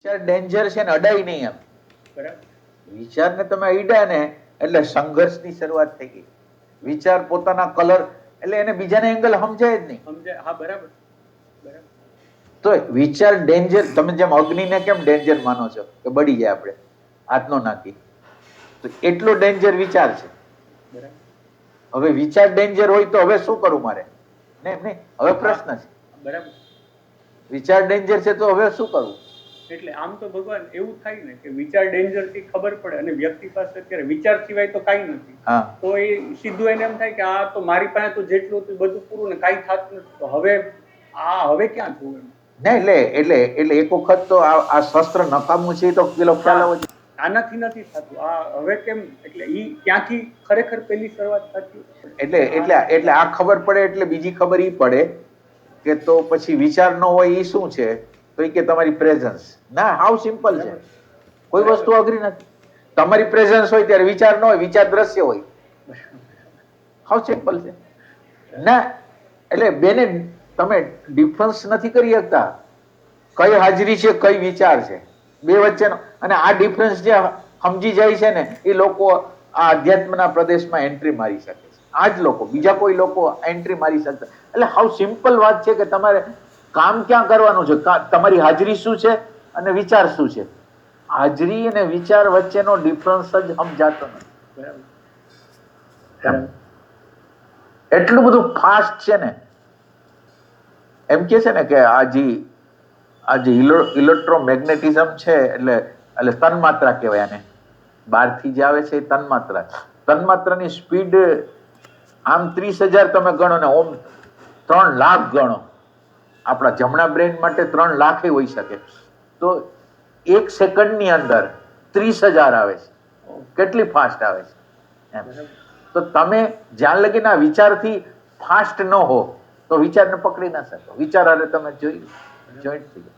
વિચાર ડેન્જર છે ને, અડાય નહીં એમ. બરાબર. વિચારને તમે અડ્યા ને એટલે સંઘર્ષની શરૂઆત થઈ ગઈ. વિચાર પોતાના કલર એટલે એને બીજાને એંગલ સમજાય જ નહીં. સમજાય. હા, બરાબર બરાબર. તો વિચાર ડેન્જર, તમે જેમ અગ્નિને કેમ ડેન્જર માનો છો કે બળી જાય આપણે હાથ નો નાખી, તો એટલો ડેન્જર વિચાર છે. બરાબર. હવે વિચાર ડેન્જર હોય તો હવે શું કરું મારે? નહીં, હવે પ્રશ્ન છે. બરાબર. વિચાર ડેન્જર છે તો હવે શું કરવું? એટલે આમ તો ભગવાન એવું થાય ને કે વિચાર ડેન્જર થી ખબર પડે અને વ્યક્તિ પાસે અત્યારે વિચાર સિવાય તો કાંઈ નથી. હા, તો એ સીધું એને એમ થાય કે આ તો મારી પાસે તો જેટલું હતું બધું પૂરું ને કાંઈ થતું નથી, તો હવે ક્યાં જવું એમ. નહીં એટલે એક વખત તો આ શસ્ત્ર નકામું છે તો પેલો ખ્યાલ આવે છે. આનાથી નથી થતું. આ હવે કેમ એટલે ઈ ત્યાંથી ખરેખર પેલી શરૂઆત થતી. એટલે આ ખબર પડે એટલે બીજી ખબર ઈ પડે કે તો પછી વિચાર ન હોય ઈ શું છે? તો ઈ કે તમારી પ્રેઝન્સ. ના, હાવ સિમ્પલ છે, કોઈ વસ્તુ અઘરી નથી. તમારી પ્રેઝન્સ હોય ત્યારે વિચાર ન હોય, વિચાર દ્રશ્ય હોય. હાવ સિમ્પલ છે. ના એટલે બેને તમે ડિફરન્સ નથી કરી શકતા. કઈ હાજરી છે, કઈ વિચાર છે, બે વચ્ચેનો. અને આ ડિફરન્સ જે સમજી જાય છે ને એ લોકો આ અધ્યાત્મના પ્રદેશમાં એન્ટ્રી મારી શકે છે. આ જ લોકો, બીજા કોઈ લોકો એન્ટ્રી મારી શકતા. એટલે હાવ સિમ્પલ વાત છે કે તમારે કામ ક્યાં કરવાનું છે, તમારી હાજરી શું છે અને વિચાર શું છે. હાજરી અને વિચાર વચ્ચેનો ડિફરન્સ જ સમજાતો નથી. બરાબર. એટલું બધું ફાસ્ટ છે ને. એમ કે છે ને કે આ જે ઇલેક્ટ્રોમેગ્નેટિઝમ છે એટલે તન્માત્રા કહેવાય આને. બહારથી જે આવે છે એ તન્માત્રા. તન્માત્રાની સ્પીડ આમ 30,000 તમે ગણો ને ઓમ 3 લાખ ગણો. આપણા જમણા બ્રેન માટે 3 લાખ હોઈ શકે. તો 1 સેકન્ડની અંદર 30,000 આવે છે. કેટલી ફાસ્ટ આવે છે એમ. તો તમે જ્યાં લગીને આ વિચારથી ફાસ્ટ ન હો તો વિચારને પકડી ના શકો. વિચાર હારે તમે જોઈન્ટ થઈ જાય.